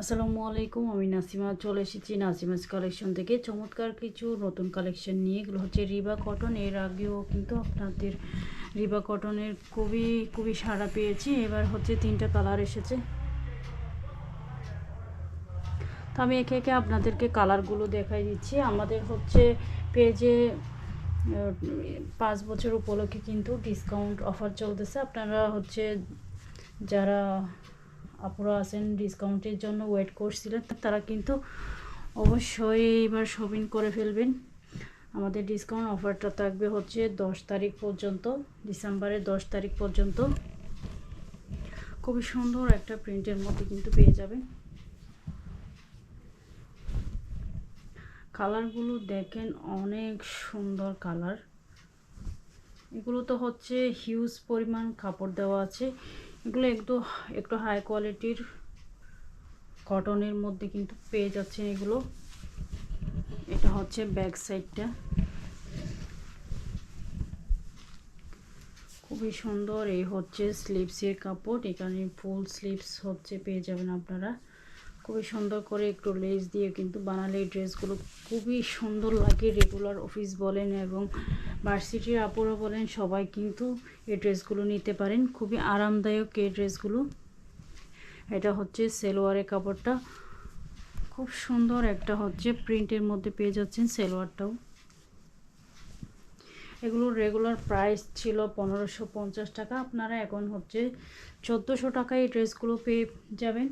আসসালামু আলাইকুম, আমি নাসিমা চলে এসেছি নাসিমাস কালেকশন থেকে চমৎকার কিছু নতুন কালেকশন নিয়ে। এগুলো হচ্ছে রিবা কটন। এর আগেও কিন্তু আপনাদের রিবা কটনের খুবই খুবই সাড়া পেয়েছি। এবার হচ্ছে 3টা কালার এসেছে, তো আমি একে একে আপনাদেরকে কালারগুলো দেখাই দিচ্ছি। আমাদের হচ্ছে পেজে 5 বছর উপলক্ষে কিন্তু ডিসকাউন্ট অফার চলতেছে। আপনারা হচ্ছে যারা আপুরা আছেন ডিসকাউন্টের জন্য ওয়েট করছিলেন, তারা কিন্তু অবশ্যই এবার শপিং করে ফেলবেন। আমাদের ডিসকাউন্ট অফারটা থাকবে হচ্ছে 10 তারিখ পর্যন্ত, ডিসেম্বরের 10 তারিখ পর্যন্ত। খুবই সুন্দর একটা প্রিন্টের মধ্যে কিন্তু পেয়ে যাবেন। কালারগুলো দেখেন, অনেক সুন্দর কালার। এগুলো তো হচ্ছে হিউজ পরিমাণ কাপড় দেওয়া আছে। এগুলো একটু হাই কোয়ালিটির কটনের মধ্যে কিন্তু পেয়ে যাচ্ছেন এগুলো। এটা হচ্ছে ব্যাক সাইডটা, খুবই সুন্দর। এই হচ্ছে স্লিভসের কাপড়, এখানে ফুল স্লিভস হচ্ছে পেয়ে যাবেন আপনারা। খুবই সুন্দর করে একটু লেস দিয়ে কিন্তু বানালে এই ড্রেসগুলো খুবই সুন্দর লাগে। রেগুলার অফিস বলেন এবং ভার্সিটির আপুরা বলেন, সবাই কিন্তু এই ড্রেসগুলো নিতে পারেন। খুবই আরামদায়ক এই ড্রেসগুলো। এটা হচ্ছে সেলোয়ারের কাপড়টা, খুব সুন্দর একটা হচ্ছে প্রিন্টের মধ্যে পেয়ে যাচ্ছেন সেলোয়ারটাও। এগুলোর রেগুলার প্রাইস ছিল 1550 টাকা, আপনারা এখন হচ্ছে 1400 টাকায় এই ড্রেসগুলো পেয়ে যাবেন।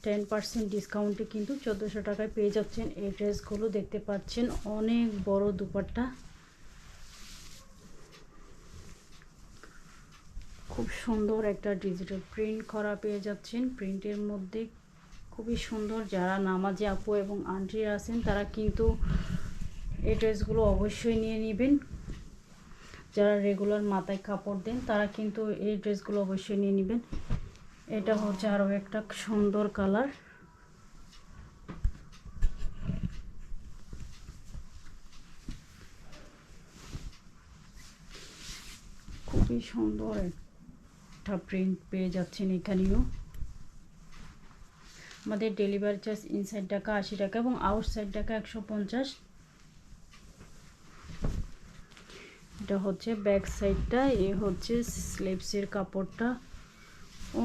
10% ডিসকাউন্টে কিন্তু 1400 টাকায় পেয়ে যাচ্ছেন এই ড্রেসগুলো। দেখতে পাচ্ছেন অনেক বড় দুপাট্টা, খুব সুন্দর একটা ডিজিটাল প্রিন্ট করা পেয়ে যাচ্ছেন। প্রিন্টের মধ্যে খুবই সুন্দর। যারা নামাজি আপু এবং আন্টিরা আছেন তারা কিন্তু এই ড্রেসগুলো অবশ্যই নিয়ে নেবেন। যারা রেগুলার মাথায় কাপড় দেন তারা কিন্তু এই ড্রেসগুলো অবশ্যই নিয়ে নেবেন। এটা হচ্ছে আরও একটা সুন্দর কালার। খুবই সুন্দর একটা প্রিন্ট পেয়ে যাচ্ছেন এখানেও। আমাদের ডেলিভারি চার্জ ইনসাইড টাকা 80 টাকা এবং আউটসাইড টাকা 150। এটা হচ্ছে ব্যাক সাইডটা, এ হচ্ছে স্লিভসের কাপড়টা।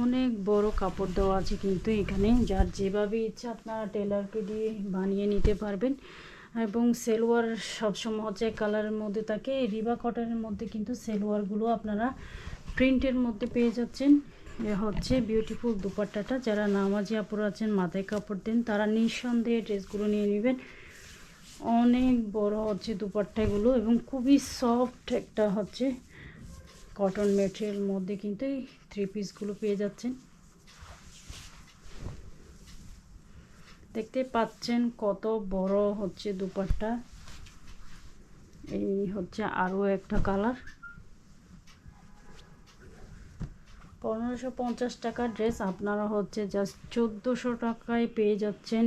অনেক বড় কাপড় দেওয়া আছে কিন্তু এখানে, যার যেভাবে ইচ্ছা আপনারা টেলারকে দিয়ে বানিয়ে নিতে পারবেন। এবং সেলোয়ার সবসময় হচ্ছে কালারের মধ্যে থাকে। রিবা কটনের মধ্যে কিন্তু সেলোয়ারগুলো আপনারা প্রিন্টের মধ্যে পেয়ে যাচ্ছেন। এ হচ্ছে বিউটিফুল দুপাট্টাটা। যারা নামাজি আপুরা আছেন, মাথায় কাপড় দেন, তারা নিঃসন্দেহে ড্রেসগুলো নিয়ে নেবেন। অনেক বড় হচ্ছে দুপাট্টাগুলো এবং খুবই সফট একটা হচ্ছে কটন ম্যাটেরিয়াল মধ্যে কিন্তু এই 3 পিসগুলো পেয়ে যাচ্ছেন। দেখতে পাচ্ছেন কত বড় হচ্ছে দুপাট্টা। এই হচ্ছে আরও একটা কালার। 1550 টাকার ড্রেস আপনারা হচ্ছে জাস্ট 1400 টাকায় পেয়ে যাচ্ছেন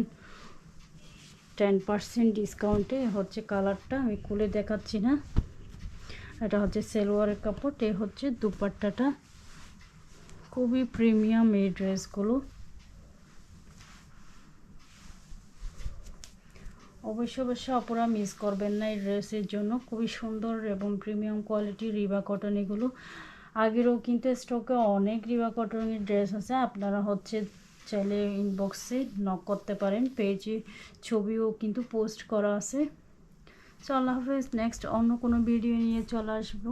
10% ডিসকাউন্টে। হচ্ছে কালারটা আমি খুলে দেখাচ্ছি না। এটা হচ্ছে সেলোয়ারের কাপড়, এ হচ্ছে দুপাট্টাটা। খুবই প্রিমিয়াম এই ড্রেসগুলো। অবশ্যই আপনারা মিস করবেন না এই ড্রেসের জন্য। খুবই সুন্দর এবং প্রিমিয়াম কোয়ালিটি রিবা কটন এগুলো। আগেরও কিন্তু স্টকে অনেক রিবা কটনের ড্রেস আছে, আপনারা হচ্ছে চাইলে ইনবক্সে নক করতে পারেন। পেজে ছবিও কিন্তু পোস্ট করা আছে। সো আল্লাহ হাফেজ, নেক্সট অন্য কোনো ভিডিও নিয়ে চলে আসবো।